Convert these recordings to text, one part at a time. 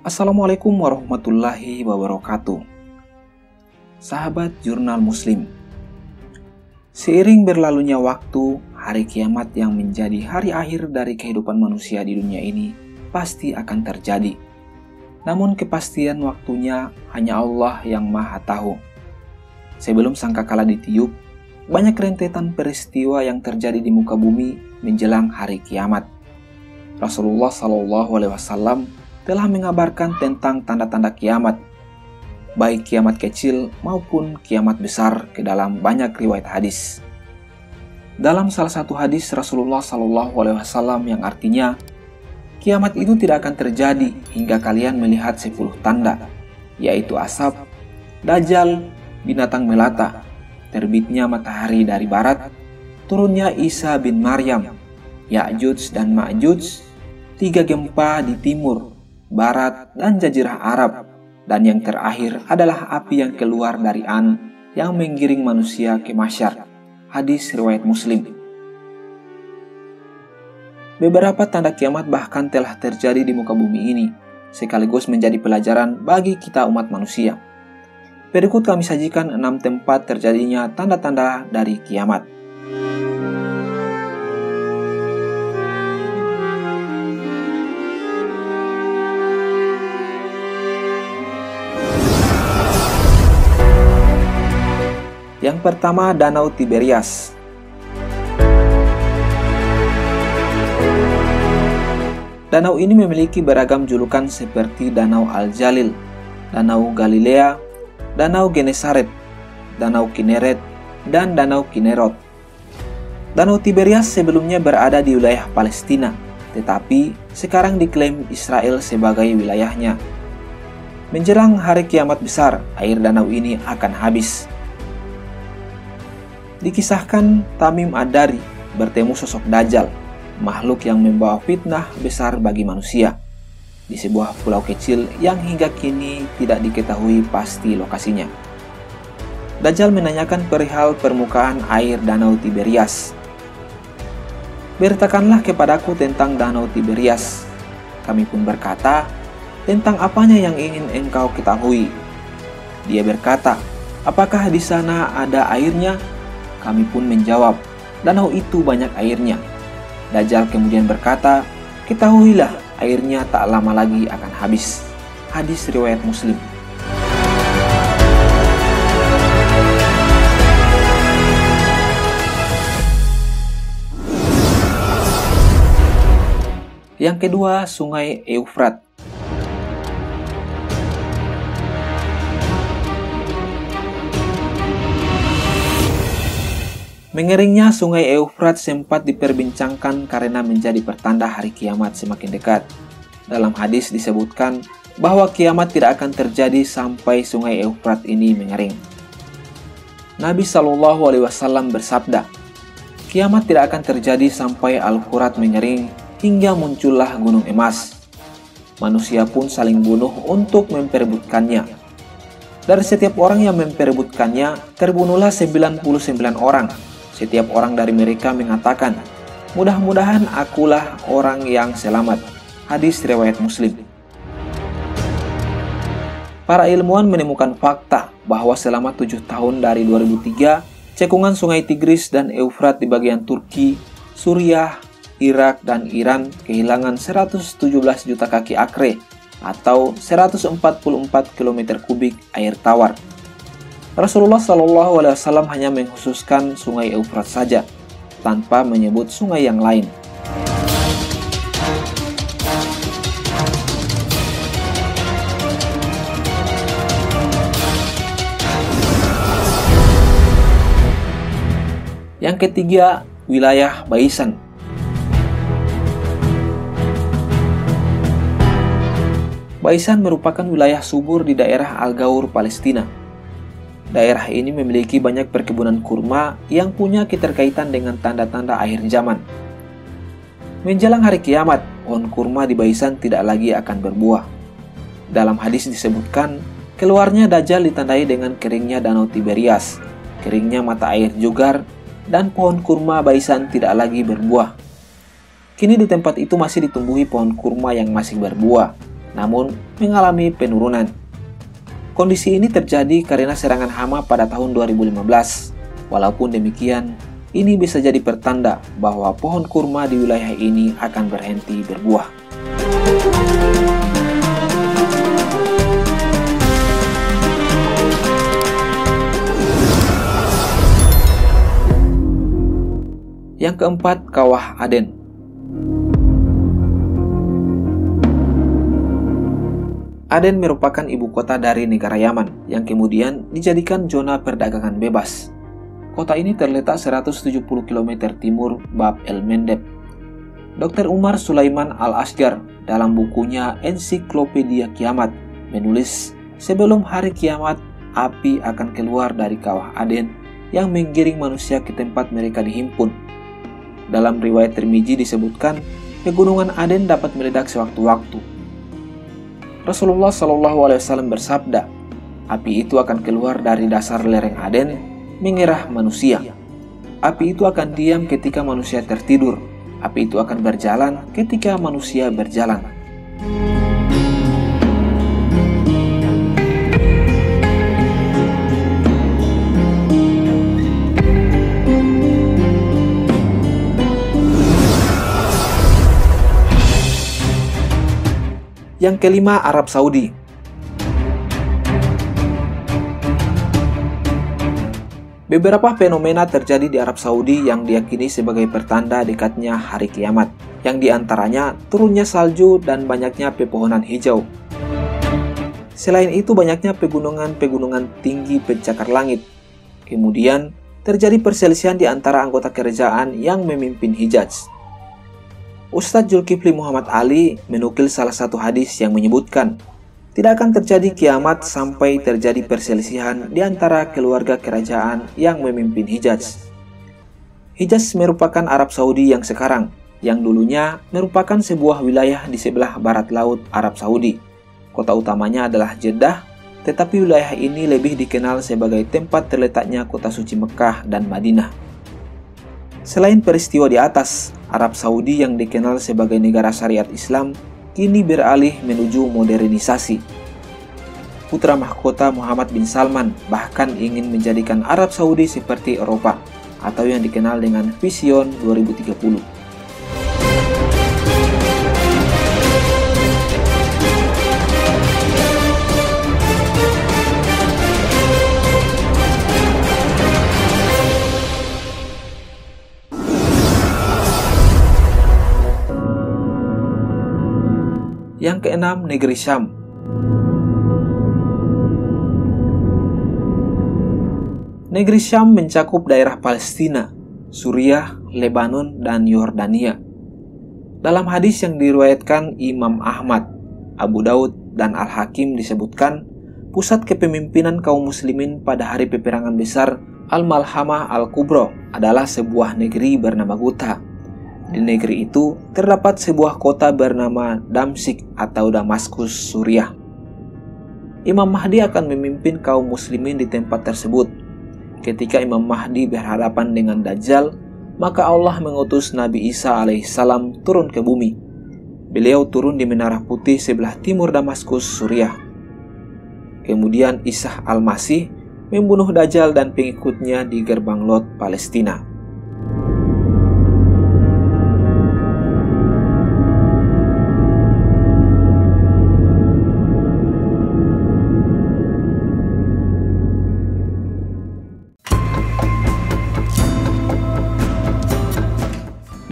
Assalamualaikum warahmatullahi wabarakatuh. Sahabat Jurnal Muslim, seiring berlalunya waktu, hari kiamat yang menjadi hari akhir dari kehidupan manusia di dunia ini pasti akan terjadi. Namun kepastian waktunya hanya Allah yang Maha Tahu. Sebelum sangkakala ditiup, banyak rentetan peristiwa yang terjadi di muka bumi menjelang hari kiamat. Rasulullah SAW telah mengabarkan tentang tanda-tanda kiamat, baik kiamat kecil maupun kiamat besar ke dalam banyak riwayat hadis. Dalam salah satu hadis Rasulullah SAW yang artinya, kiamat itu tidak akan terjadi hingga kalian melihat 10 tanda, yaitu asap, dajjal, binatang melata, terbitnya matahari dari barat, turunnya Isa bin Maryam, Ya'juj dan Ma'juj, 3 gempa di timur, barat, dan jazirah Arab, dan yang terakhir adalah api yang keluar dari An yang menggiring manusia ke mahsyar. Hadis riwayat Muslim. Beberapa tanda kiamat bahkan telah terjadi di muka bumi ini, sekaligus menjadi pelajaran bagi kita umat manusia. Berikut kami sajikan 6 tempat terjadinya tanda-tanda dari kiamat. Yang pertama, Danau Tiberias. Danau ini memiliki beragam julukan seperti Danau Al-Jalil, Danau Galilea, Danau Genesaret, Danau Kineret, dan Danau Kinerot. Danau Tiberias sebelumnya berada di wilayah Palestina, tetapi sekarang diklaim Israel sebagai wilayahnya. Menjelang hari kiamat besar, air danau ini akan habis. Dikisahkan Tamim Ad-Dari bertemu sosok Dajjal, makhluk yang membawa fitnah besar bagi manusia, di sebuah pulau kecil yang hingga kini tidak diketahui pasti lokasinya. Dajjal menanyakan perihal permukaan air Danau Tiberias. "Beritakanlah kepadaku tentang Danau Tiberias." Kami pun berkata, "Tentang apanya yang ingin engkau ketahui?" Dia berkata, "Apakah di sana ada airnya?" Kami pun menjawab, "Danau itu banyak airnya." Dajjal kemudian berkata, "Ketahuilah, airnya tak lama lagi akan habis." Hadis riwayat Muslim. Yang kedua, Sungai Eufrat. Mengeringnya Sungai Eufrat sempat diperbincangkan karena menjadi pertanda hari kiamat semakin dekat. Dalam hadis disebutkan bahwa kiamat tidak akan terjadi sampai Sungai Eufrat ini mengering. Nabi SAW bersabda, "Kiamat tidak akan terjadi sampai Al-Furat mengering hingga muncullah gunung emas. Manusia pun saling bunuh untuk memperebutkannya. Dari setiap orang yang memperebutkannya, terbunuhlah 99 orang. Setiap orang dari mereka mengatakan, 'Mudah-mudahan akulah orang yang selamat.'" Hadis riwayat Muslim. Para ilmuwan menemukan fakta bahwa selama 7 tahun dari 2003, cekungan Sungai Tigris dan Eufrat di bagian Turki, Suriah, Irak, dan Iran kehilangan 117 juta kaki akre atau 144 km kubik air tawar. Rasulullah SAW hanya mengkhususkan Sungai Eufrat saja, tanpa menyebut sungai yang lain. Yang ketiga, wilayah Baisan. Baisan merupakan wilayah subur di daerah Al-Gaur, Palestina. Daerah ini memiliki banyak perkebunan kurma yang punya keterkaitan dengan tanda-tanda akhir zaman. Menjelang hari kiamat, pohon kurma di Baisan tidak lagi akan berbuah. Dalam hadis disebutkan, keluarnya Dajjal ditandai dengan keringnya Danau Tiberias, keringnya mata air Jugar, dan pohon kurma Baisan tidak lagi berbuah. Kini di tempat itu masih ditumbuhi pohon kurma yang masih berbuah, namun mengalami penurunan. Kondisi ini terjadi karena serangan hama pada tahun 2015. Walaupun demikian, ini bisa jadi pertanda bahwa pohon kurma di wilayah ini akan berhenti berbuah. Yang keempat, Kawah Aden. Aden merupakan ibu kota dari negara Yaman yang kemudian dijadikan zona perdagangan bebas. Kota ini terletak 170 km timur Bab el-Mandeb. Dr. Umar Sulaiman Al-Asgar dalam bukunya Ensiklopedia Kiamat menulis, sebelum hari kiamat, api akan keluar dari Kawah Aden yang menggiring manusia ke tempat mereka dihimpun. Dalam riwayat Tirmizi disebutkan, pegunungan Aden dapat meledak sewaktu-waktu. Rasulullah SAW bersabda, api itu akan keluar dari dasar lereng Aden, mengerah manusia. Api itu akan diam ketika manusia tertidur. Api itu akan berjalan ketika manusia berjalan. Yang kelima, Arab Saudi. Beberapa fenomena terjadi di Arab Saudi yang diyakini sebagai pertanda dekatnya hari kiamat, yang diantaranya turunnya salju dan banyaknya pepohonan hijau. Selain itu, banyaknya pegunungan-pegunungan tinggi pencakar langit. Kemudian, terjadi perselisihan di antara anggota kerajaan yang memimpin Hijaz. Ustadz Zulkifli Muhammad Ali menukil salah satu hadis yang menyebutkan, tidak akan terjadi kiamat sampai terjadi perselisihan di antara keluarga kerajaan yang memimpin Hijaz. Hijaz merupakan Arab Saudi yang sekarang, yang dulunya merupakan sebuah wilayah di sebelah barat laut Arab Saudi. Kota utamanya adalah Jeddah, tetapi wilayah ini lebih dikenal sebagai tempat terletaknya kota suci Mekah dan Madinah. Selain peristiwa di atas, Arab Saudi yang dikenal sebagai negara syariat Islam kini beralih menuju modernisasi. Putra mahkota Muhammad bin Salman bahkan ingin menjadikan Arab Saudi seperti Eropa, atau yang dikenal dengan Vision 2030. Yang keenam, negeri Syam. Negeri Syam mencakup daerah Palestina, Suriah, Lebanon, dan Yordania. Dalam hadis yang diriwayatkan Imam Ahmad, Abu Daud, dan Al-Hakim disebutkan, pusat kepemimpinan kaum muslimin pada hari peperangan besar Al-Malhamah Al-Kubra adalah sebuah negeri bernama Guta. Di negeri itu terdapat sebuah kota bernama Damsyik atau Damaskus, Suriah. Imam Mahdi akan memimpin kaum muslimin di tempat tersebut. Ketika Imam Mahdi berhadapan dengan Dajjal, maka Allah mengutus Nabi Isa alaihissalam turun ke bumi. Beliau turun di Menara Putih sebelah timur Damaskus, Suriah. Kemudian Isa al-Masih membunuh Dajjal dan pengikutnya di gerbang Lot, Palestina.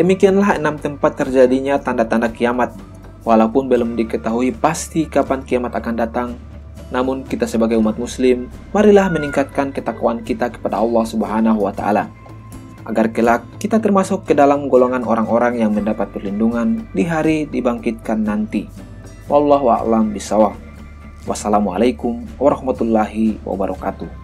Demikianlah 6 tempat terjadinya tanda-tanda kiamat. Walaupun belum diketahui pasti kapan kiamat akan datang, namun kita sebagai umat muslim, marilah meningkatkan ketakwaan kita kepada Allah Subhanahu wa Ta'ala, agar kelak kita termasuk ke dalam golongan orang-orang yang mendapat perlindungan di hari dibangkitkan nanti. Wallahu a'lam bishawab. Wassalamualaikum warahmatullahi wabarakatuh.